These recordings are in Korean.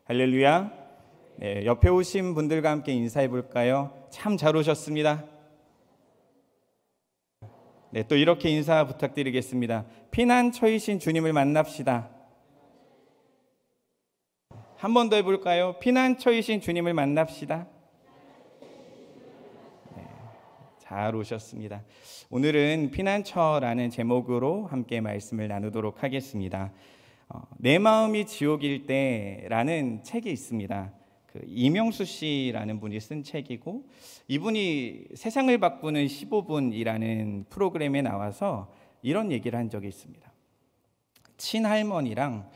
할렐루야. 네, 옆에 오신 분들과 함께 인사해 볼까요? 참 잘 오셨습니다. 네, 또 이렇게 인사 부탁드리겠습니다. 피난처이신 주님을 만납시다. 한 번 더 해볼까요? 피난처이신 주님을 만납시다. 네, 잘 오셨습니다. 오늘은 피난처라는 제목으로 함께 말씀을 나누도록 하겠습니다. 내 마음이 지옥일 때라는 책이 있습니다. 이명수 씨라는 분이 쓴 책이고, 이분이 세상을 바꾸는 15분이라는 프로그램에 나와서 이런 얘기를 한 적이 있습니다. 친할머니랑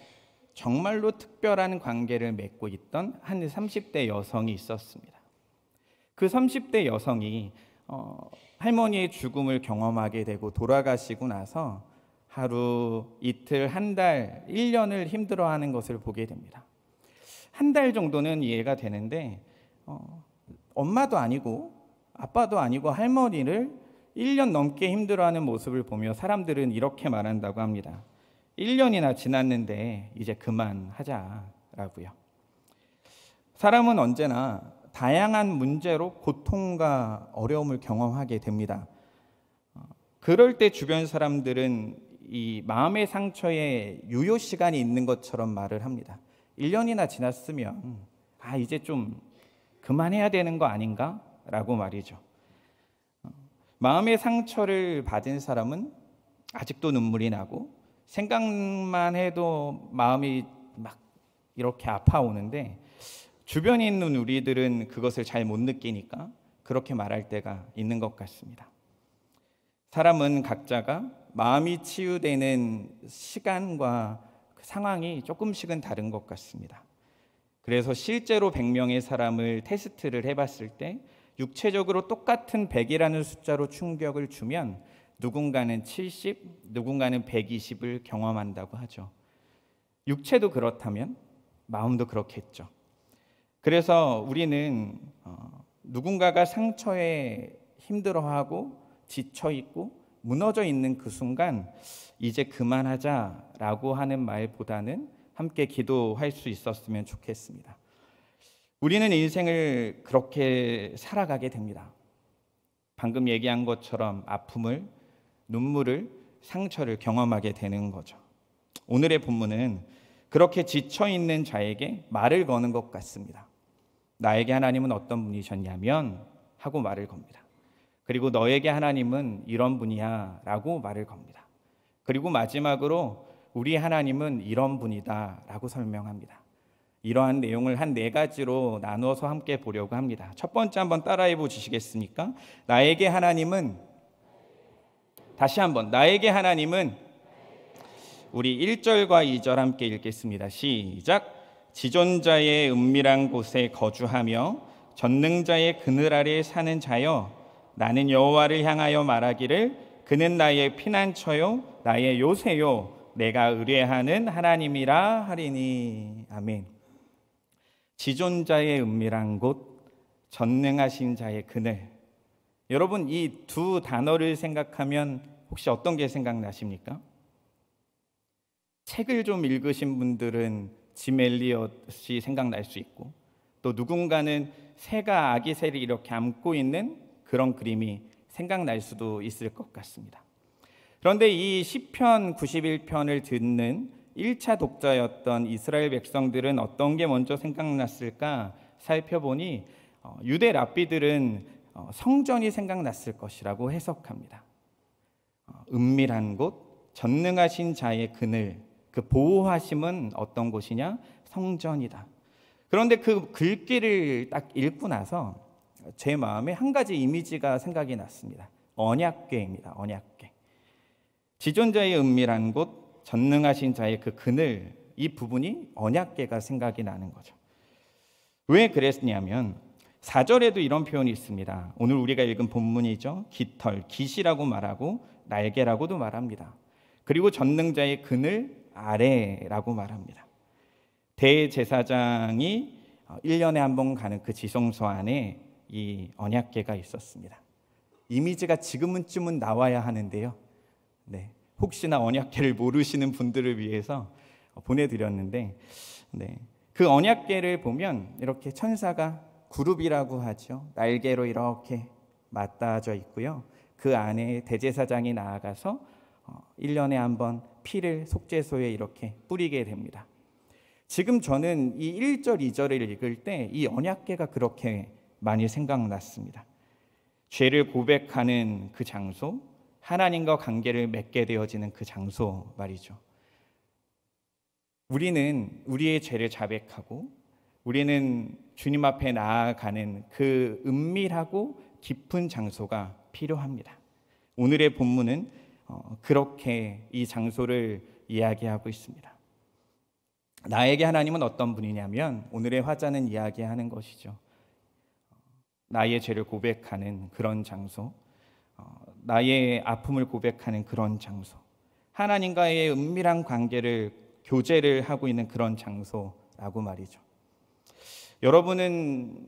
정말로 특별한 관계를 맺고 있던 한 30대 여성이 있었습니다. 그 30대 여성이 할머니의 죽음을 경험하게 되고 돌아가시고 나서 하루, 이틀, 한 달, 1년을 힘들어하는 것을 보게 됩니다. 한 달 정도는 이해가 되는데 엄마도 아니고 아빠도 아니고 할머니를 1년 넘게 힘들어하는 모습을 보며 사람들은 이렇게 말한다고 합니다. 1년이나 지났는데 이제 그만하자라고요. 사람은 언제나 다양한 문제로 고통과 어려움을 경험하게 됩니다. 그럴 때 주변 사람들은 이 마음의 상처에 유효 시간이 있는 것처럼 말을 합니다. 1년이나 지났으면 이제 좀 그만해야 되는 거 아닌가? 라고 말이죠. 마음의 상처를 받은 사람은 아직도 눈물이 나고 생각만 해도 마음이 막 이렇게 아파오는데, 주변에 있는 우리들은 그것을 잘 못 느끼니까 그렇게 말할 때가 있는 것 같습니다. 사람은 각자가 마음이 치유되는 시간과 상황이 조금씩은 다른 것 같습니다. 그래서 실제로 100명의 사람을 테스트를 해봤을 때 육체적으로 똑같은 100이라는 숫자로 충격을 주면 누군가는 70, 누군가는 120을 경험한다고 하죠. 육체도 그렇다면 마음도 그렇겠죠. 그래서 우리는 누군가가 상처에 힘들어하고 지쳐있고 무너져 있는 그 순간 이제 그만하자라고 하는 말보다는 함께 기도할 수 있었으면 좋겠습니다. 우리는 인생을 그렇게 살아가게 됩니다. 방금 얘기한 것처럼 아픔을, 눈물을, 상처를 경험하게 되는 거죠. 오늘의 본문은 그렇게 지쳐있는 자에게 말을 거는 것 같습니다. 나에게 하나님은 어떤 분이셨냐면 하고 말을 겁니다. 그리고 너에게 하나님은 이런 분이야 라고 말을 겁니다. 그리고 마지막으로 우리 하나님은 이런 분이다 라고 설명합니다. 이러한 내용을 한 4가지로 나누어서 함께 보려고 합니다. 첫 번째 한번 따라해 보시겠습니까? 나에게 하나님은, 다시 한번, 나에게 하나님은, 우리 1절과 2절 함께 읽겠습니다. 시작. 지존자의 은밀한 곳에 거주하며 전능자의 그늘 아래 사는 자여, 나는 여호와를 향하여 말하기를 그는 나의 피난처요 나의 요새요 내가 의뢰하는 하나님이라 하리니. 아멘. 지존자의 은밀한 곳, 전능하신 자의 그늘. 여러분, 이 두 단어를 생각하면 혹시 어떤 게 생각나십니까? 책을 좀 읽으신 분들은 짐 엘리엇이 생각날 수 있고, 또 누군가는 새가 아기 새를 이렇게 안고 있는 그런 그림이 생각날 수도 있을 것 같습니다. 그런데 이 시편 91편을 듣는 1차 독자였던 이스라엘 백성들은 어떤 게 먼저 생각났을까 살펴보니 유대 랍비들은 성전이 생각났을 것이라고 해석합니다. 은밀한 곳, 전능하신 자의 그늘, 그 보호하심은 어떤 곳이냐? 성전이다. 그런데 그 글귀를 딱 읽고 나서 제 마음에 한 가지 이미지가 생각이 났습니다. 언약궤입니다. 언약궤. 지존자의 은밀한 곳, 전능하신 자의 그 그늘, 이 부분이 언약궤가 생각이 나는 거죠. 왜 그랬냐면 4절에도 이런 표현이 있습니다. 오늘 우리가 읽은 본문이죠. 깃털, 깃이라고 말하고 날개라고도 말합니다. 그리고 전능자의 그늘 아래라고 말합니다. 대제사장이 1년에 한 번 가는 그 지성소 안에 이 언약궤가 있었습니다. 이미지가 지금쯤은 나와야 하는데요. 네, 혹시나 언약궤를 모르시는 분들을 위해서 보내드렸는데, 그 언약궤를 보면 이렇게 천사가 구룹이라고 하죠. 날개로 이렇게 맞닿아져 있고요. 그 안에 대제사장이 나아가서 1년에 한 번 피를 속죄소에 이렇게 뿌리게 됩니다. 지금 저는 이 1절, 2절을 읽을 때 이 언약궤가 그렇게 많이 생각났습니다. 죄를 고백하는 그 장소, 하나님과 관계를 맺게 되어지는 그 장소 말이죠. 우리는 우리의 죄를 자백하고 우리는 주님 앞에 나아가는 그 은밀하고 깊은 장소가 필요합니다. 오늘의 본문은 그렇게 이 장소를 이야기하고 있습니다. 나에게 하나님은 어떤 분이냐면 오늘의 화자는 이야기하는 것이죠. 나의 죄를 고백하는 그런 장소, 나의 아픔을 고백하는 그런 장소, 하나님과의 은밀한 관계를 교제를 하고 있는 그런 장소라고 말이죠. 여러분은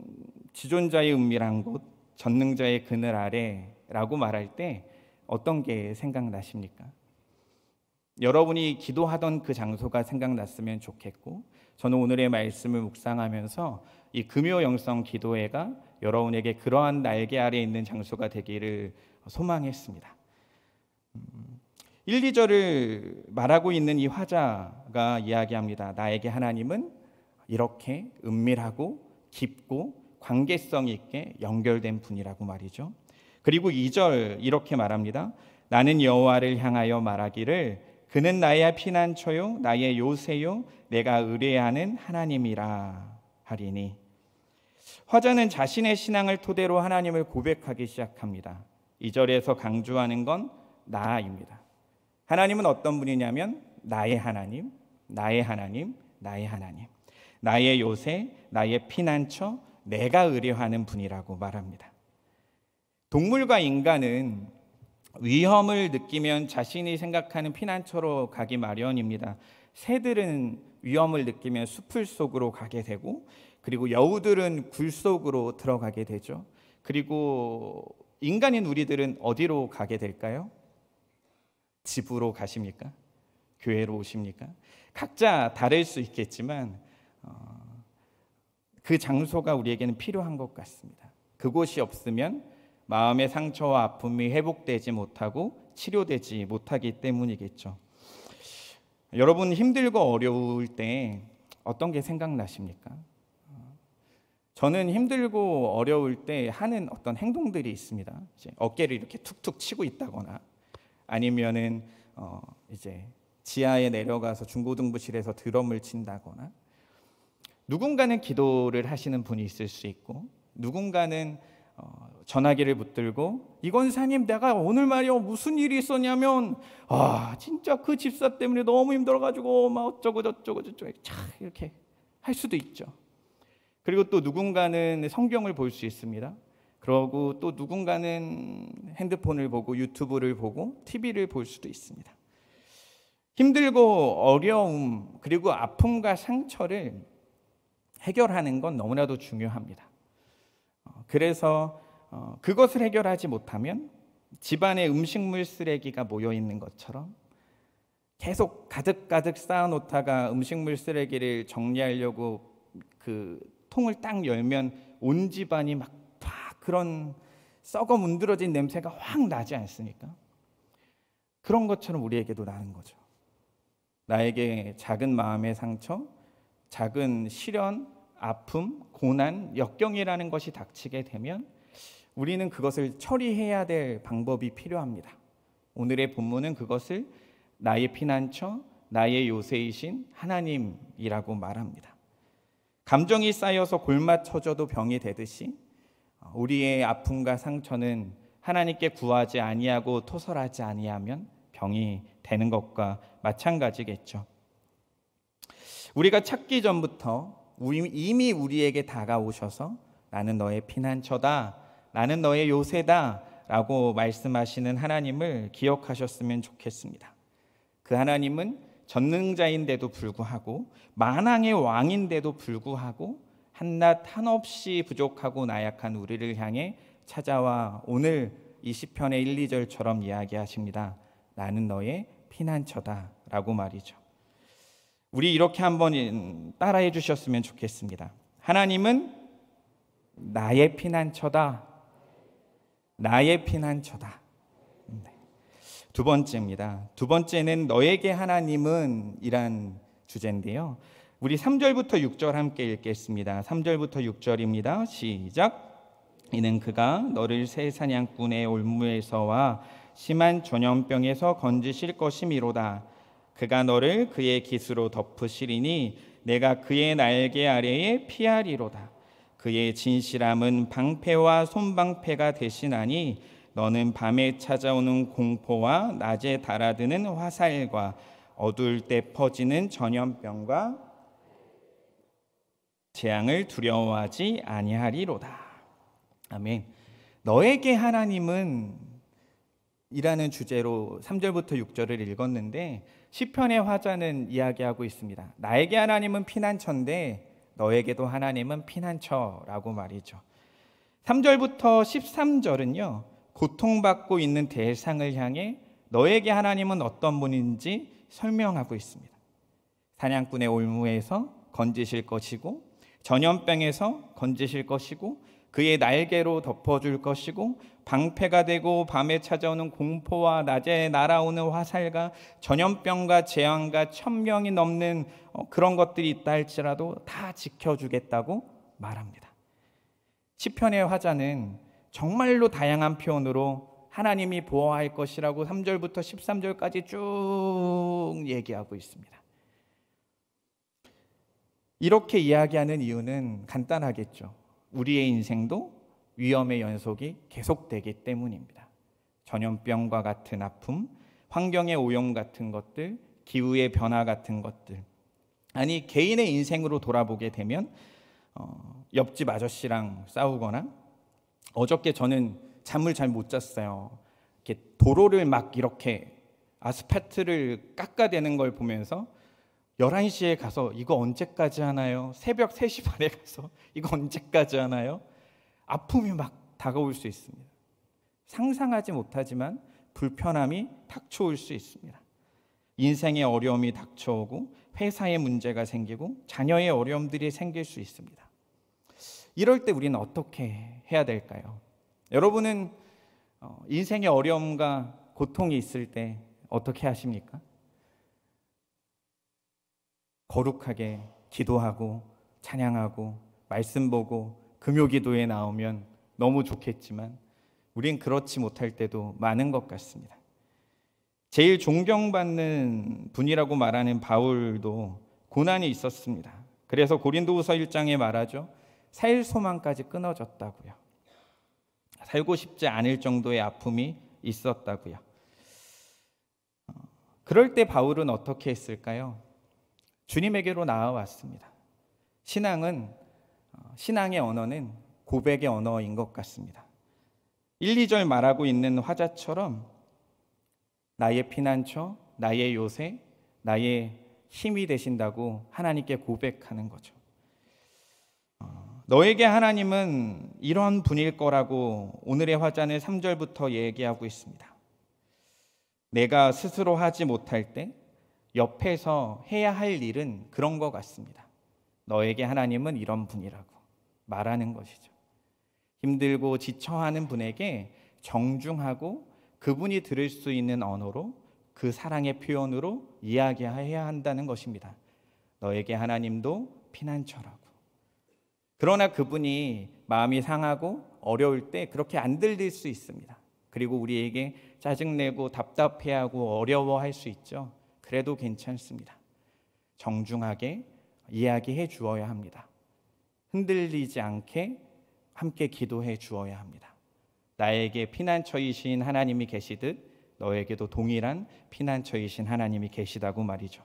지존자의 은밀한 곳, 전능자의 그늘 아래라고 말할 때 어떤 게 생각나십니까? 여러분이 기도하던 그 장소가 생각났으면 좋겠고, 저는 오늘의 말씀을 묵상하면서 이 금요 영성 기도회가 여러분에게 그러한 날개 아래에 있는 장소가 되기를 소망했습니다. 1, 2절을 말하고 있는 이 화자가 이야기합니다. 나에게 하나님은 이렇게 은밀하고 깊고 관계성 있게 연결된 분이라고 말이죠. 그리고 2절 이렇게 말합니다. 나는 여호와를 향하여 말하기를 그는 나의 피난처요 나의 요새요 내가 의뢰하는 하나님이라 하리니. 화자는 자신의 신앙을 토대로 하나님을 고백하기 시작합니다. 2절에서 강조하는 건 나입니다. 하나님은 어떤 분이냐면 나의 하나님, 나의 하나님, 나의 하나님, 나의 요새, 나의 피난처, 내가 의뢰하는 분이라고 말합니다. 동물과 인간은 위험을 느끼면 자신이 생각하는 피난처로 가기 마련입니다. 새들은 위험을 느끼면 숲을 속으로 가게 되고, 그리고 여우들은 굴 속으로 들어가게 되죠. 그리고 인간인 우리들은 어디로 가게 될까요? 집으로 가십니까? 교회로 오십니까? 각자 다를 수 있겠지만 그 장소가 우리에게는 필요한 것 같습니다. 그곳이 없으면 마음의 상처와 아픔이 회복되지 못하고 치료되지 못하기 때문이겠죠. 여러분 힘들고 어려울 때 어떤 게 생각나십니까? 저는 힘들고 어려울 때 하는 어떤 행동들이 있습니다. 이제 어깨를 이렇게 툭툭 치고 있다거나 아니면은 이제 지하에 내려가서 중고등부실에서 드럼을 친다거나, 누군가는 기도를 하시는 분이 있을 수 있고 누군가는 전화기를 붙들고 이 권사님 내가 오늘 말이요 무슨 일이 있었냐면 진짜 그 집사 때문에 너무 힘들어가지고 막 어쩌고 저쩌고 이렇게 할 수도 있죠. 그리고 또 누군가는 성경을 볼 수 있습니다. 그러고 또 누군가는 핸드폰을 보고 유튜브를 보고 TV를 볼 수도 있습니다. 힘들고 어려움 그리고 아픔과 상처를 해결하는 건 너무나도 중요합니다. 그래서 그것을 해결하지 못하면 집안에 음식물 쓰레기가 모여 있는 것처럼 계속 가득가득 쌓아놓다가 음식물 쓰레기를 정리하려고 그 통을 딱 열면 온 집안이 막 그런 썩어 문드러진 냄새가 확 나지 않습니까? 그런 것처럼 우리에게도 나는 거죠. 나에게 작은 마음의 상처, 작은 시련, 아픔, 고난, 역경이라는 것이 닥치게 되면 우리는 그것을 처리해야 될 방법이 필요합니다. 오늘의 본문은 그것을 나의 피난처, 나의 요새이신 하나님이라고 말합니다. 감정이 쌓여서 골마 터져도 병이 되듯이 우리의 아픔과 상처는 하나님께 구하지 아니하고 토설하지 아니하면 병이 되는 것과 마찬가지겠죠. 우리가 찾기 전부터 이미 우리에게 다가오셔서 나는 너의 피난처다, 나는 너의 요새다 라고 말씀하시는 하나님을 기억하셨으면 좋겠습니다. 그 하나님은 전능자인데도 불구하고 만왕의 왕인데도 불구하고 한낱 한없이 부족하고 나약한 우리를 향해 찾아와 오늘 이 시편의 1, 2절처럼 이야기하십니다. 나는 너의 피난처다 라고 말이죠. 우리 이렇게 한번 따라해 주셨으면 좋겠습니다. 하나님은 나의 피난처다. 나의 피난처다. 네. 두 번째입니다. 두 번째는 너에게 하나님은 이란 주제인데요. 우리 3절부터 6절 함께 읽겠습니다. 3절부터 6절입니다. 시작. 이는 그가 너를 새 사냥꾼의 올무에서와 심한 전염병에서 건지실 것이미로다. 그가 너를 그의 깃으로 덮으시리니 내가 그의 날개 아래에 피하리로다. 그의 진실함은 방패와 손방패가 되시나니 너는 밤에 찾아오는 공포와 낮에 달아드는 화살과 어두울 때 퍼지는 전염병과 재앙을 두려워하지 아니하리로다. 아멘. 너에게 하나님은 이라는 주제로 3절부터 6절을 읽었는데 시편의 화자는 이야기하고 있습니다. 나에게 하나님은 피난처인데 너에게도 하나님은 피난처라고 말이죠. 3절부터 13절은요. 고통받고 있는 대상을 향해 너에게 하나님은 어떤 분인지 설명하고 있습니다. 사냥꾼의 올무에서 건지실 것이고 전염병에서 건지실 것이고 그의 날개로 덮어줄 것이고 방패가 되고 밤에 찾아오는 공포와 낮에 날아오는 화살과 전염병과 재앙과 1000명이 넘는 그런 것들이 있다 할지라도 다 지켜주겠다고 말합니다. 시편의 화자는 정말로 다양한 표현으로 하나님이 보호할 것이라고 3절부터 13절까지 쭉 얘기하고 있습니다. 이렇게 이야기하는 이유는 간단하겠죠. 우리의 인생도 위험의 연속이 계속되기 때문입니다. 전염병과 같은 아픔, 환경의 오염 같은 것들, 기후의 변화 같은 것들, 아니 개인의 인생으로 돌아보게 되면 옆집 아저씨랑 싸우거나 어저께 저는 잠을 잘 못 잤어요. 이렇게 도로를 막 이렇게 아스팔트를 깎아대는 걸 보면서 11시에 가서 이거 언제까지 하나요? 새벽 3시 반에 가서 이거 언제까지 하나요? 아픔이 막 다가올 수 있습니다. 상상하지 못하지만 불편함이 닥쳐올 수 있습니다. 인생의 어려움이 닥쳐오고 회사의 문제가 생기고 자녀의 어려움들이 생길 수 있습니다. 이럴 때 우리는 어떻게 해야 될까요? 여러분은 인생의 어려움과 고통이 있을 때 어떻게 하십니까? 거룩하게 기도하고 찬양하고 말씀 보고 금요기도에 나오면 너무 좋겠지만 우린 그렇지 못할 때도 많은 것 같습니다. 제일 존경받는 분이라고 말하는 바울도 고난이 있었습니다. 그래서 고린도후서 1장에 말하죠. 살 소망까지 끊어졌다고요. 살고 싶지 않을 정도의 아픔이 있었다고요. 그럴 때 바울은 어떻게 했을까요? 주님에게로 나아왔습니다. 신앙의 언어는 고백의 언어인 것 같습니다. 1, 2절 말하고 있는 화자처럼 나의 피난처, 나의 요새, 나의 힘이 되신다고 하나님께 고백하는 거죠. 너에게 하나님은 이런 분일 거라고 오늘의 화자는 3절부터 얘기하고 있습니다. 내가 스스로 하지 못할 때 옆에서 해야 할 일은 그런 것 같습니다. 너에게 하나님은 이런 분이라고 말하는 것이죠. 힘들고 지쳐하는 분에게 정중하고 그분이 들을 수 있는 언어로 그 사랑의 표현으로 이야기해야 한다는 것입니다. 너에게 하나님도 피난처라고. 그러나 그분이 마음이 상하고 어려울 때 그렇게 안 들릴 수 있습니다. 그리고 우리에게 짜증내고 답답해하고 어려워할 수 있죠. 그래도 괜찮습니다. 정중하게 이야기해 주어야 합니다. 흔들리지 않게 함께 기도해 주어야 합니다. 나에게 피난처이신 하나님이 계시듯 너에게도 동일한 피난처이신 하나님이 계시다고 말이죠.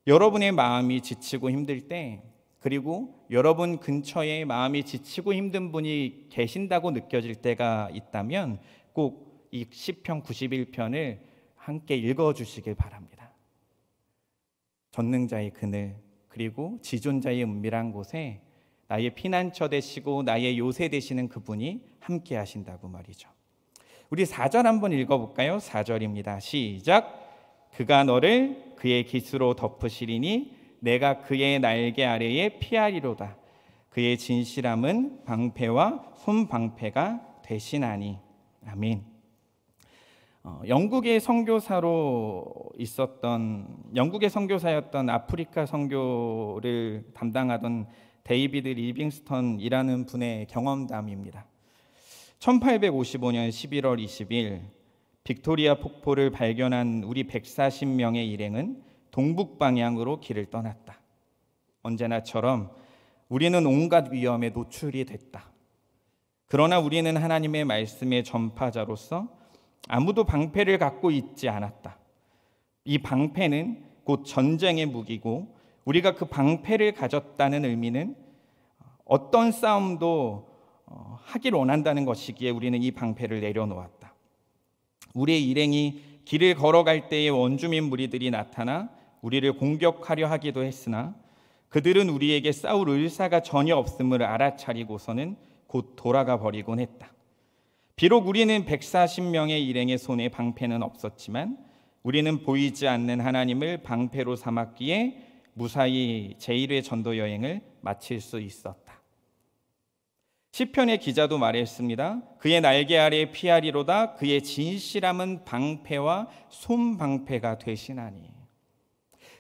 여러분의 마음이 지치고 힘들 때, 그리고 여러분 근처에 마음이 지치고 힘든 분이 계신다고 느껴질 때가 있다면 꼭 이 시편 91편을 함께 읽어주시길 바랍니다. 전능자의 그늘, 그리고 지존자의 은밀한 곳에 나의 피난처 되시고 나의 요새 되시는 그분이 함께 하신다고 말이죠. 우리 4절 한번 읽어볼까요? 4절입니다. 시작. 그가 너를 그의 깃으로 덮으시리니 내가 그의 날개 아래에 피하리로다. 그의 진실함은 방패와 손방패가 되시나니. 아멘. 영국의 선교사였던 아프리카 선교를 담당하던 데이비드 리빙스턴이라는 분의 경험담입니다. 1855년 11월 20일 빅토리아 폭포를 발견한 우리 140명의 일행은 동북 방향으로 길을 떠났다. 언제나처럼 우리는 온갖 위험에 노출이 됐다. 그러나 우리는 하나님의 말씀의 전파자로서 아무도 방패를 갖고 있지 않았다. 이 방패는 곧 전쟁의 무기고, 우리가 그 방패를 가졌다는 의미는 어떤 싸움도 하길 원한다는 것이기에 우리는 이 방패를 내려놓았다. 우리의 일행이 길을 걸어갈 때에 원주민 무리들이 나타나 우리를 공격하려 하기도 했으나 그들은 우리에게 싸울 의사가 전혀 없음을 알아차리고서는 곧 돌아가 버리곤 했다. 비록 우리는 140명의 일행의 손에 방패는 없었지만 우리는 보이지 않는 하나님을 방패로 삼았기에 무사히 제1회 전도 여행을 마칠 수 있었다. 시편의 기자도 말했습니다. 그의 날개 아래 피하리로다. 그의 진실함은 방패와 손방패가 되시나니.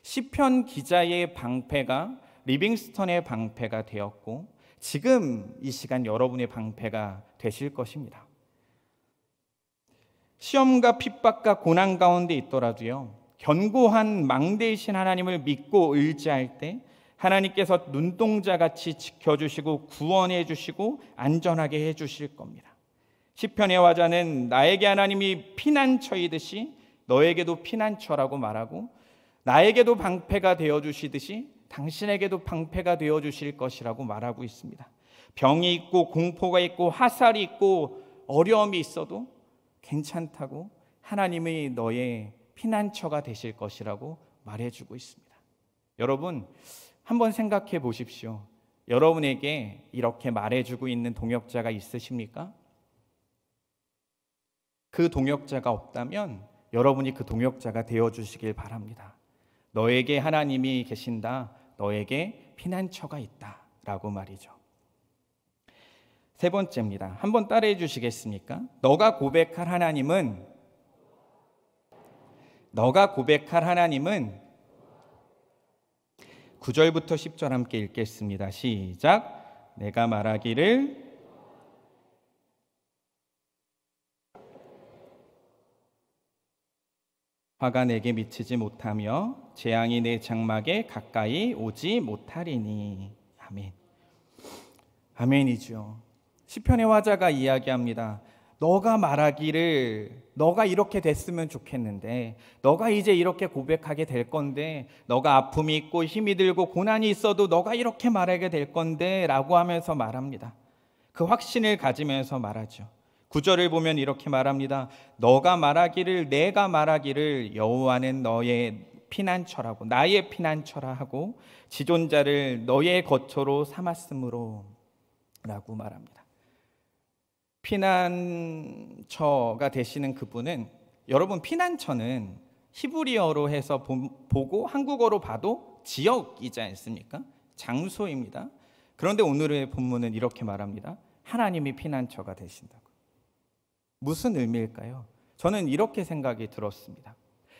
시편 기자의 방패가 리빙스턴의 방패가 되었고, 지금 이 시간 여러분의 방패가 되실 것입니다. 시험과 핍박과 고난 가운데 있더라도요, 견고한 망대이신 하나님을 믿고 의지할 때 하나님께서 눈동자같이 지켜주시고 구원해 주시고 안전하게 해주실 겁니다. 시편의 화자는 나에게 하나님이 피난처이듯이 너에게도 피난처라고 말하고, 나에게도 방패가 되어주시듯이 당신에게도 방패가 되어주실 것이라고 말하고 있습니다. 병이 있고 공포가 있고 화살이 있고 어려움이 있어도 괜찮다고 하나님이 너의 피난처가 되실 것이라고 말해주고 있습니다. 여러분, 한번 생각해 보십시오. 여러분에게 이렇게 말해주고 있는 동역자가 있으십니까? 그 동역자가 없다면 여러분이 그 동역자가 되어주시길 바랍니다. 너에게 하나님이 계신다. 너에게 피난처가 있다. 라고 말이죠. 세 번째입니다. 한번 따라해 주시겠습니까? 너가 고백할 하나님은 9절부터 10절 함께 읽겠습니다. 시작. 내가 말하기를 화가 내게 미치지 못하며 재앙이 내 장막에 가까이 오지 못하리니. 아멘. 아멘이죠. 시편의 화자가 이야기합니다. 너가 말하기를 너가 이렇게 됐으면 좋겠는데, 너가 이제 이렇게 고백하게 될 건데, 너가 아픔이 있고 힘이 들고 고난이 있어도 너가 이렇게 말하게 될 건데 라고 하면서 말합니다. 그 확신을 가지면서 말하죠. 9절을 보면 이렇게 말합니다. 너가 말하기를 내가 말하기를 여호와는 너의 피난처라고, 나의 피난처라 하고 지존자를 너의 거처로 삼았으므로 라고 말합니다. 피난처가 되시는 그분은, 여러분, 피난처는 히브리어로 해서 보고 한국어로 봐도 지역이지 않습니까? 장소입니다. 그런데 오늘의 본문은 이렇게 말합니다. 하나님이 피난처가 되신다고. 무슨 의미일까요? 저는 이렇게 생각이 들었습니다.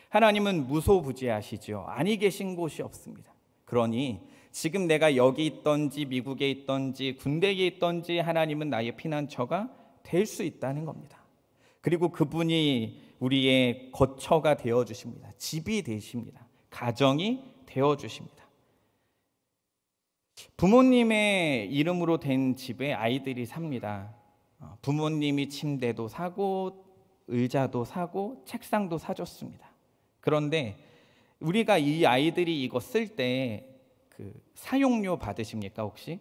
하나님은 무소부지하시죠. 아니 계신 곳이 없습니다. 그러니 지금 내가 여기 있던지 미국에 있던지 군대에 있던지 하나님은 나의 피난처가 될 수 있다는 겁니다. 그리고 그분이 우리의 거처가 되어주십니다. 집이 되십니다. 가정이 되어주십니다. 부모님의 이름으로 된 집에 아이들이 삽니다. 부모님이 침대도 사고 의자도 사고 책상도 사줬습니다. 그런데 우리가 이 아이들이 이거 쓸 때 그 사용료 받으십니까 혹시?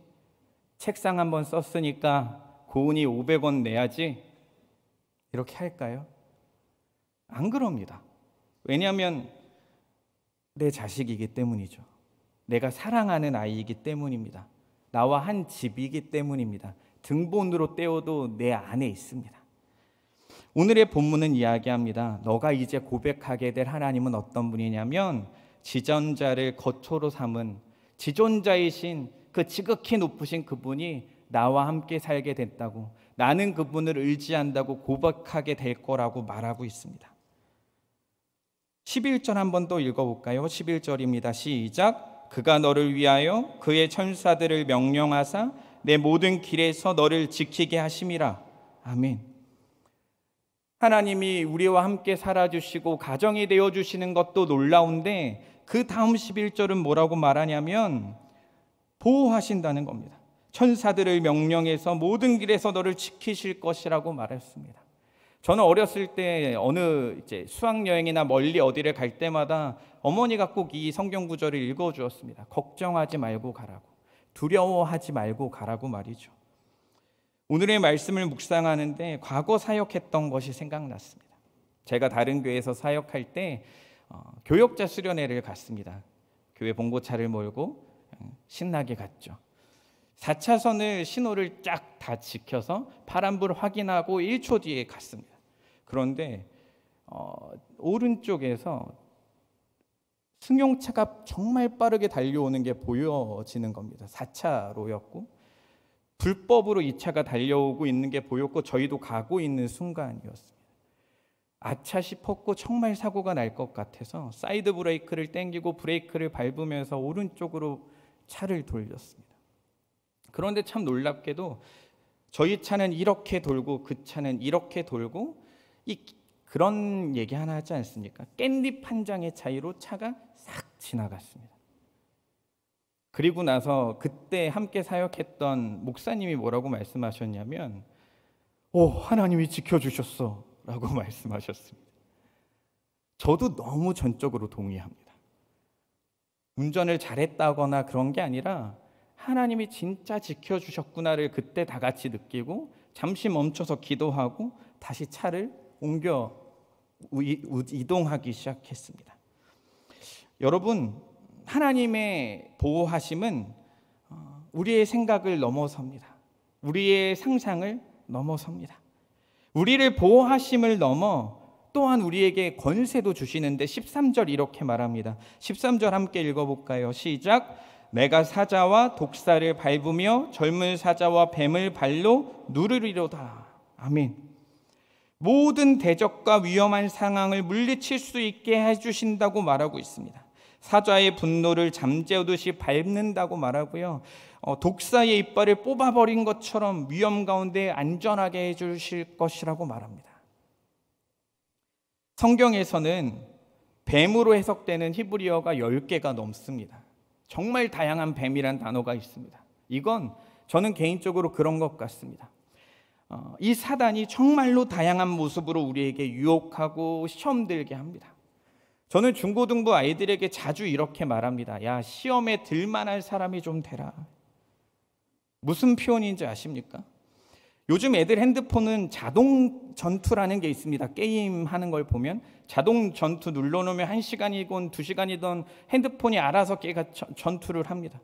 책상 한번 썼으니까 고은이 500원 내야지 이렇게 할까요? 안 그럽니다. 왜냐하면 내 자식이기 때문이죠. 내가 사랑하는 아이이기 때문입니다. 나와 한 집이기 때문입니다. 등본으로 떼어도 내 안에 있습니다. 오늘의 본문은 이야기합니다. 너가 이제 고백하게 될 하나님은 어떤 분이냐면 지존자를 거처로 삼은 지존자이신 그 지극히 높으신 그분이 나와 함께 살게 됐다고, 나는 그분을 의지한다고 고백하게 될 거라고 말하고 있습니다. 11절 한번 더 읽어볼까요? 11절입니다. 시작. 그가 너를 위하여 그의 천사들을 명령하사 내 모든 길에서 너를 지키게 하심이라. 아멘. 하나님이 우리와 함께 살아주시고 가정이 되어주시는 것도 놀라운데 그 다음 11절은 뭐라고 말하냐면 보호하신다는 겁니다. 천사들을 명령해서 모든 길에서 너를 지키실 것이라고 말했습니다. 저는 어렸을 때 어느 수학여행이나 멀리 어디를 갈 때마다 어머니가 꼭 이 성경 구절을 읽어주었습니다. 걱정하지 말고 가라고, 두려워하지 말고 가라고 말이죠. 오늘의 말씀을 묵상하는데 과거 사역했던 것이 생각났습니다. 제가 다른 교회에서 사역할 때 교역자 수련회를 갔습니다. 교회 봉고차를 몰고 신나게 갔죠. 4차선을 신호를 쫙 다 지켜서 파란불 확인하고 1초 뒤에 갔습니다. 그런데 오른쪽에서 승용차가 정말 빠르게 달려오는 게 보여지는 겁니다. 4차로였고 불법으로 이 차가 달려오고 있는 게 보였고 저희도 가고 있는 순간이었습니다. 아차 싶었고 정말 사고가 날 것 같아서 사이드 브레이크를 당기고 브레이크를 밟으면서 오른쪽으로 차를 돌렸습니다. 그런데 참 놀랍게도 저희 차는 이렇게 돌고 그 차는 이렇게 돌고 그런 얘기 하나 하지 않습니까? 깻잎 한 장의 차이로 차가 싹 지나갔습니다. 그리고 나서 그때 함께 사역했던 목사님이 뭐라고 말씀하셨냐면 하나님이 지켜주셨어 라고 말씀하셨습니다. 저도 너무 전적으로 동의합니다. 운전을 잘했다거나 그런 게 아니라 하나님이 진짜 지켜주셨구나를 그때 다 같이 느끼고 잠시 멈춰서 기도하고 다시 차를 옮겨 이동하기 시작했습니다. 여러분, 하나님의 보호하심은 우리의 생각을 넘어섭니다. 우리의 상상을 넘어섭니다. 우리를 보호하심을 넘어 또한 우리에게 권세도 주시는데 13절 이렇게 말합니다. 13절 함께 읽어볼까요? 시작. 내가 사자와 독사를 밟으며 젊은 사자와 뱀을 발로 누르리로다. 아멘. 모든 대적과 위험한 상황을 물리칠 수 있게 해주신다고 말하고 있습니다. 사자의 분노를 잠재우듯이 밟는다고 말하고요. 독사의 이빨을 뽑아버린 것처럼 위험 가운데 안전하게 해주실 것이라고 말합니다. 성경에서는 뱀으로 해석되는 히브리어가 10개가 넘습니다. 정말 다양한 뱀이란 단어가 있습니다. 이건 저는 개인적으로 그런 것 같습니다. 이 사단이 정말로 다양한 모습으로 우리에게 유혹하고 시험 들게 합니다. 저는 중고등부 아이들에게 자주 이렇게 말합니다. 야, 시험에 들만한 사람이 좀 되라. 무슨 표현인지 아십니까? 요즘 애들 핸드폰은 자동 전투라는 게 있습니다. 게임하는 걸 보면 자동 전투 눌러놓으면 1시간이건 2시간이든 핸드폰이 알아서 걔가 전투를 합니다.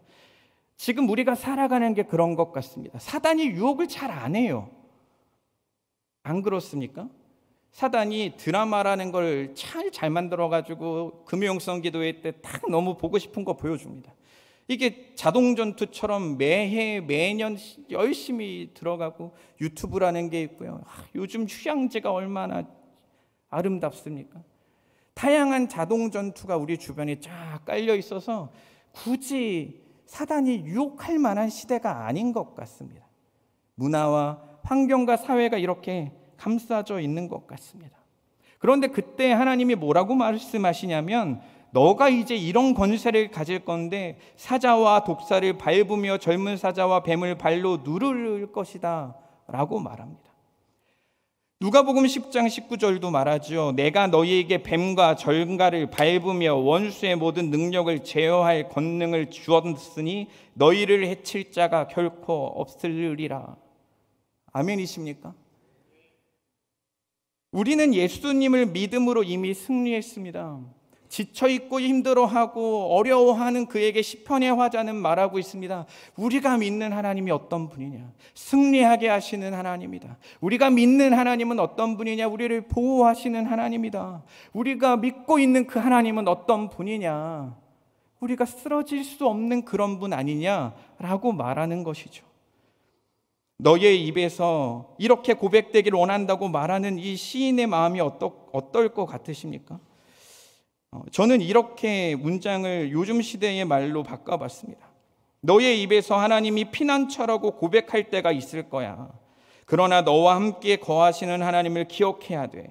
지금 우리가 살아가는 게 그런 것 같습니다. 사단이 유혹을 잘 안 해요. 안 그렇습니까? 사단이 드라마라는 걸 잘 만들어가지고 금요일성 기도회 때 딱 너무 보고 싶은 거 보여줍니다. 이게 자동전투처럼 매해 매년 열심히 들어가고 유튜브라는 게 있고요. 요즘 휴양지가 얼마나 아름답습니까? 다양한 자동전투가 우리 주변에 쫙 깔려 있어서 굳이 사단이 유혹할 만한 시대가 아닌 것 같습니다. 문화와 환경과 사회가 이렇게 감싸져 있는 것 같습니다. 그런데 그때 하나님이 뭐라고 말씀하시냐면 너가 이제 이런 권세를 가질 건데 사자와 독사를 밟으며 젊은 사자와 뱀을 발로 누를 것이다 라고 말합니다. 누가복음 10장 19절도 말하죠. 내가 너희에게 뱀과 절가를 밟으며 원수의 모든 능력을 제어할 권능을 주었으니 너희를 해칠 자가 결코 없으리라. 아멘이십니까? 우리는 예수님을 믿음으로 이미 승리했습니다. 지쳐있고 힘들어하고 어려워하는 그에게 시편의 화자는 말하고 있습니다. 우리가 믿는 하나님이 어떤 분이냐? 승리하게 하시는 하나님이다. 우리가 믿는 하나님은 어떤 분이냐? 우리를 보호하시는 하나님이다. 우리가 믿고 있는 그 하나님은 어떤 분이냐? 우리가 쓰러질 수 없는 그런 분 아니냐라고 말하는 것이죠. 너의 입에서 이렇게 고백되기를 원한다고 말하는 이 시인의 마음이 어떨 것 같으십니까? 저는 이렇게 문장을 요즘 시대의 말로 바꿔봤습니다. 너의 입에서 하나님이 피난처라고 고백할 때가 있을 거야. 그러나 너와 함께 거하시는 하나님을 기억해야 돼.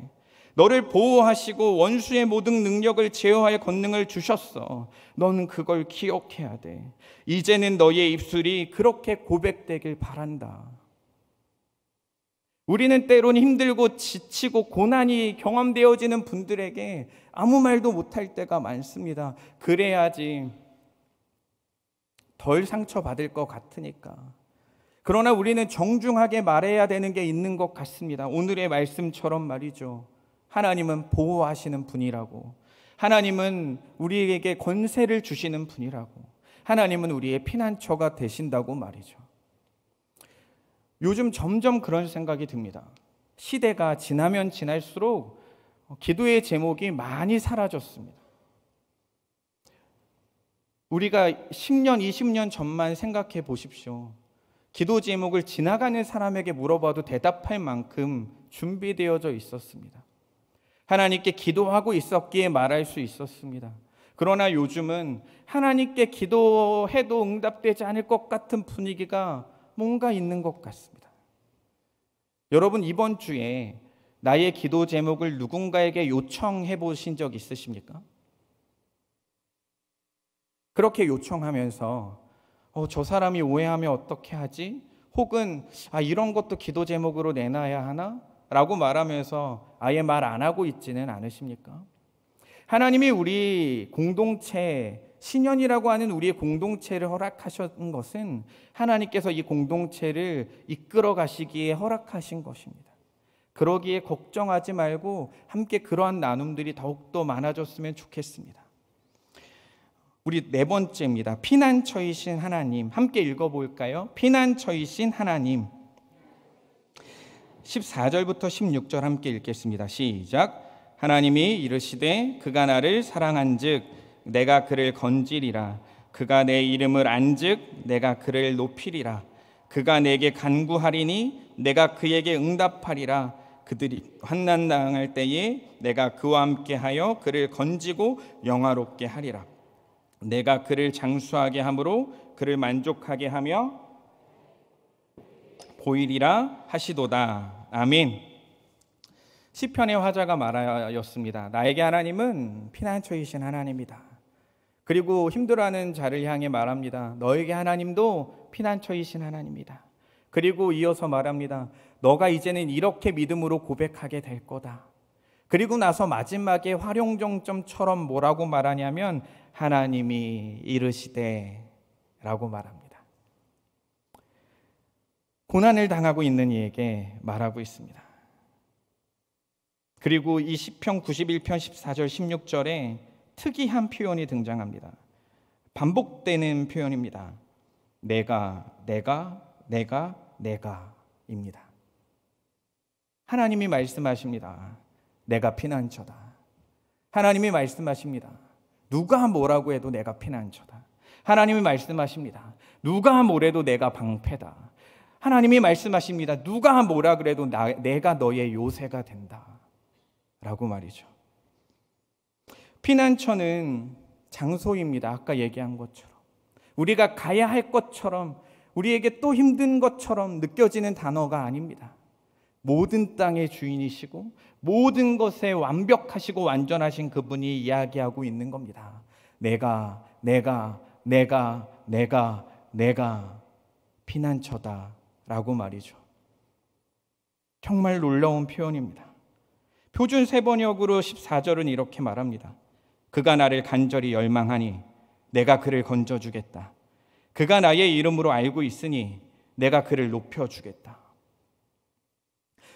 너를 보호하시고 원수의 모든 능력을 제어할 권능을 주셨어. 너는 그걸 기억해야 돼. 이제는 너의 입술이 그렇게 고백되길 바란다. 우리는 때론 힘들고 지치고 고난이 경험되어지는 분들에게 아무 말도 못할 때가 많습니다. 그래야지 덜 상처받을 것 같으니까. 그러나 우리는 정중하게 말해야 되는 게 있는 것 같습니다. 오늘의 말씀처럼 말이죠. 하나님은 보호하시는 분이라고. 하나님은 우리에게 권세를 주시는 분이라고. 하나님은 우리의 피난처가 되신다고 말이죠. 요즘 점점 그런 생각이 듭니다. 시대가 지나면 지날수록 기도의 제목이 많이 사라졌습니다. 우리가 10년, 20년 전만 생각해 보십시오. 기도 제목을 지나가는 사람에게 물어봐도 대답할 만큼 준비되어져 있었습니다. 하나님께 기도하고 있었기에 말할 수 있었습니다. 그러나 요즘은 하나님께 기도해도 응답되지 않을 것 같은 분위기가 뭔가 있는 것 같습니다. 여러분, 이번 주에 나의 기도 제목을 누군가에게 요청해 보신 적 있으십니까? 그렇게 요청하면서 저 사람이 오해하면 어떻게 하지? 혹은 이런 것도 기도 제목으로 내놔야 하나? 라고 말하면서 아예 말 안 하고 있지는 않으십니까? 하나님이 우리 공동체, 신년이라고 하는 우리의 공동체를 허락하신 것은 하나님께서 이 공동체를 이끌어 가시기에 허락하신 것입니다. 그러기에 걱정하지 말고 함께 그러한 나눔들이 더욱더 많아졌으면 좋겠습니다. 우리 네 번째입니다. 피난처이신 하나님. 함께 읽어볼까요? 피난처이신 하나님. 14절부터 16절 함께 읽겠습니다. 시작. 하나님이 이르시되 그가 나를 사랑한즉 내가 그를 건지리라. 그가 내 이름을 안즉 내가 그를 높이리라. 그가 내게 간구하리니 내가 그에게 응답하리라. 그들이 환난 당할 때에 내가 그와 함께하여 그를 건지고 영화롭게 하리라. 내가 그를 장수하게 함으로 그를 만족하게 하며 보이리라 하시도다. 아멘. 시편의 화자가 말하였습니다. 나에게 하나님은 피난처이신 하나님이다. 그리고 힘들어하는 자를 향해 말합니다. 너에게 하나님도 피난처이신 하나님이다. 그리고 이어서 말합니다. 너가 이제는 이렇게 믿음으로 고백하게 될 거다. 그리고 나서 마지막에 활용정점처럼 뭐라고 말하냐면 하나님이 이르시되 라고 말합니다. 고난을 당하고 있는 이에게 말하고 있습니다. 그리고 이 시편 91편 14절 16절에 특이한 표현이 등장합니다. 반복되는 표현입니다. 내가입니다. 하나님이 말씀하십니다. 내가 피난처다. 하나님이 말씀하십니다. 누가 뭐라고 해도 내가 피난처다. 하나님이 말씀하십니다. 누가 뭐래도 내가 방패다. 하나님이 말씀하십니다. 누가 뭐라 그래도 내가 너의 요새가 된다. 라고 말이죠. 피난처는 장소입니다. 아까 얘기한 것처럼. 우리가 가야 할 것처럼 우리에게 또 힘든 것처럼 느껴지는 단어가 아닙니다. 모든 땅의 주인이시고 모든 것에 완벽하시고 완전하신 그분이 이야기하고 있는 겁니다. 내가 피난처다 라고 말이죠. 정말 놀라운 표현입니다. 표준 세번역으로 14절은 이렇게 말합니다. 그가 나를 간절히 열망하니 내가 그를 건져주겠다. 그가 나의 이름으로 알고 있으니 내가 그를 높여주겠다.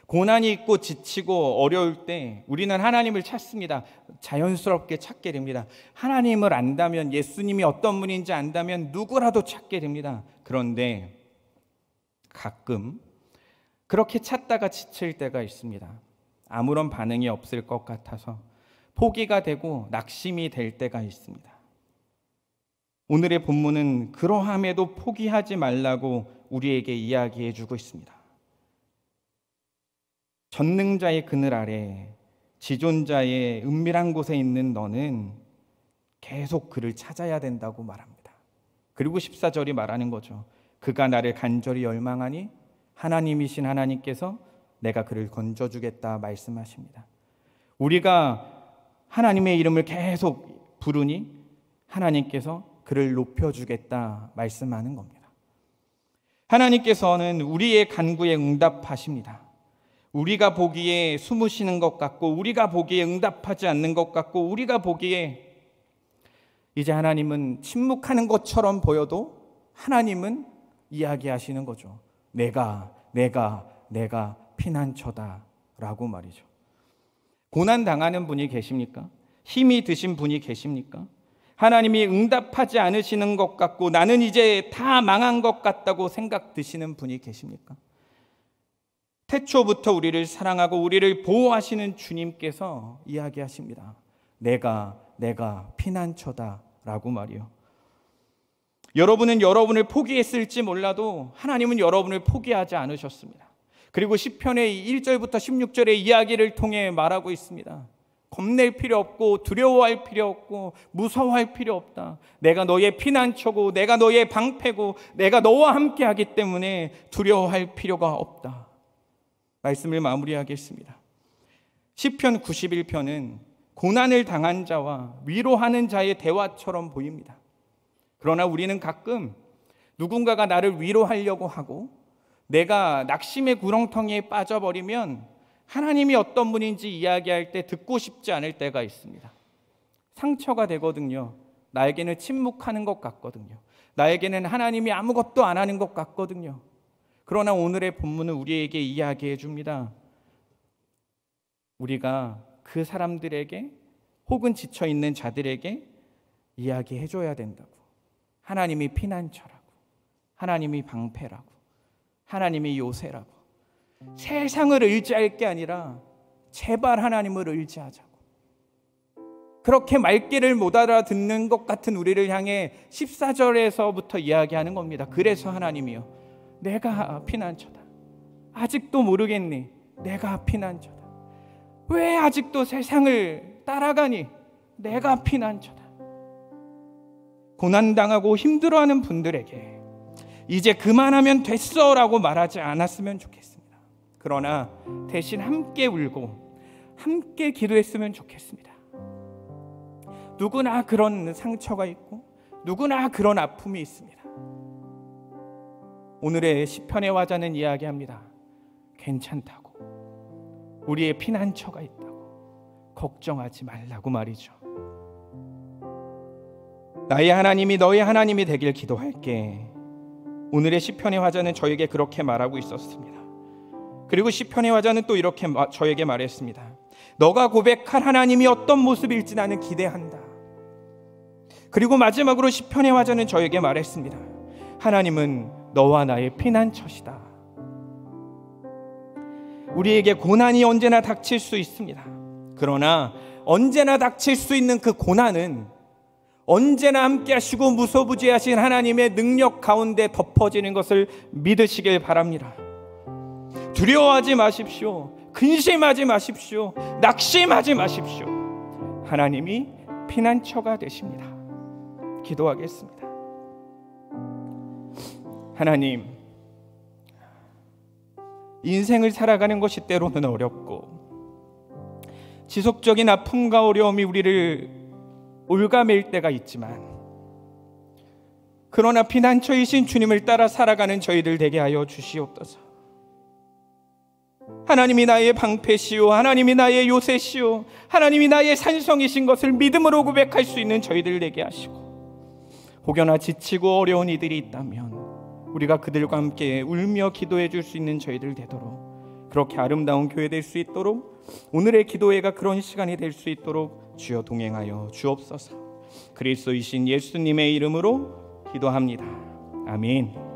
고난이 있고 지치고 어려울 때 우리는 하나님을 찾습니다. 자연스럽게 찾게 됩니다. 하나님을 안다면, 예수님이 어떤 분인지 안다면 누구라도 찾게 됩니다. 그런데 가끔 그렇게 찾다가 지칠 때가 있습니다. 아무런 반응이 없을 것 같아서 포기가 되고 낙심이 될 때가 있습니다. 오늘의 본문은 그러함에도 포기하지 말라고 우리에게 이야기해 주고 있습니다. 전능자의 그늘 아래 지존자의 은밀한 곳에 있는 너는 계속 그를 찾아야 된다고 말합니다. 그리고 14절이 말하는 거죠. 그가 나를 간절히 열망하니 하나님이신 하나님께서 내가 그를 건져주겠다 말씀하십니다. 우리가 하나님의 이름을 계속 부르니 하나님께서 그를 높여주겠다 말씀하는 겁니다. 하나님께서는 우리의 간구에 응답하십니다. 우리가 보기에 숨으시는 것 같고, 우리가 보기에 응답하지 않는 것 같고, 우리가 보기에 이제 하나님은 침묵하는 것처럼 보여도 하나님은 이야기하시는 거죠. 내가 피난처다라고 말이죠. 고난 당하는 분이 계십니까? 힘이 드신 분이 계십니까? 하나님이 응답하지 않으시는 것 같고 나는 이제 다 망한 것 같다고 생각 드시는 분이 계십니까? 태초부터 우리를 사랑하고 우리를 보호하시는 주님께서 이야기하십니다. 내가 피난처다라고 말이요. 여러분은 여러분을 포기했을지 몰라도 하나님은 여러분을 포기하지 않으셨습니다. 그리고 시편의 1절부터 16절의 이야기를 통해 말하고 있습니다. 겁낼 필요 없고 두려워할 필요 없고 무서워할 필요 없다. 내가 너의 피난처고 내가 너의 방패고 내가 너와 함께하기 때문에 두려워할 필요가 없다. 말씀을 마무리하겠습니다. 시편 91편은 고난을 당한 자와 위로하는 자의 대화처럼 보입니다. 그러나 우리는 가끔 누군가가 나를 위로하려고 하고 내가 낙심의 구렁텅이에 빠져버리면 하나님이 어떤 분인지 이야기할 때 듣고 싶지 않을 때가 있습니다. 상처가 되거든요. 나에게는 침묵하는 것 같거든요. 나에게는 하나님이 아무것도 안 하는 것 같거든요. 그러나 오늘의 본문은 우리에게 이야기해 줍니다. 우리가 그 사람들에게 혹은 지쳐있는 자들에게 이야기해 줘야 된다고. 하나님이 피난처라고, 하나님이 방패라고, 하나님이 요새라고. 세상을 의지할 게 아니라 제발 하나님을 의지하자고. 그렇게 말귀를 못 알아듣는 것 같은 우리를 향해 14절에서부터 이야기하는 겁니다. 그래서 하나님이요, 내가 피난처다. 아직도 모르겠니? 내가 피난처다. 왜 아직도 세상을 따라가니? 내가 피난처다. 고난당하고 힘들어하는 분들에게 이제 그만하면 됐어 라고 말하지 않았으면 좋겠습니다. 그러나 대신 함께 울고 함께 기도했으면 좋겠습니다. 누구나 그런 상처가 있고 누구나 그런 아픔이 있습니다. 오늘의 시편의 화자는 이야기합니다. 괜찮다고, 우리의 피난처가 있다고, 걱정하지 말라고 말이죠. 나의 하나님이 너의 하나님이 되길 기도할게. 오늘의 시편의 화자는 저에게 그렇게 말하고 있었습니다. 그리고 시편의 화자는 또 이렇게 저에게 말했습니다. 너가 고백할 하나님이 어떤 모습일지 나는 기대한다. 그리고 마지막으로 시편의 화자는 저에게 말했습니다. 하나님은 너와 나의 피난처시다. 우리에게 고난이 언제나 닥칠 수 있습니다. 그러나 언제나 닥칠 수 있는 그 고난은 언제나 함께 하시고 무소부지하신 하나님의 능력 가운데 덮어지는 것을 믿으시길 바랍니다. 두려워하지 마십시오. 근심하지 마십시오. 낙심하지 마십시오. 하나님이 피난처가 되십니다. 기도하겠습니다. 하나님, 인생을 살아가는 것이 때로는 어렵고 지속적인 아픔과 어려움이 우리를 올가맬 때가 있지만, 그러나 피난처이신 주님을 따라 살아가는 저희들 되게 하여 주시옵소서. 하나님이 나의 방패시오, 하나님이 나의 요새시오, 하나님이 나의 산성이신 것을 믿음으로 고백할 수 있는 저희들 되게 하시고, 혹여나 지치고 어려운 이들이 있다면 우리가 그들과 함께 울며 기도해 줄 수 있는 저희들 되도록 그렇게 아름다운 교회 될 수 있도록, 오늘의 기도회가 그런 시간이 될 수 있도록 주여 동행하여 주옵소서. 그리스도이신 예수님의 이름으로 기도합니다. 아멘.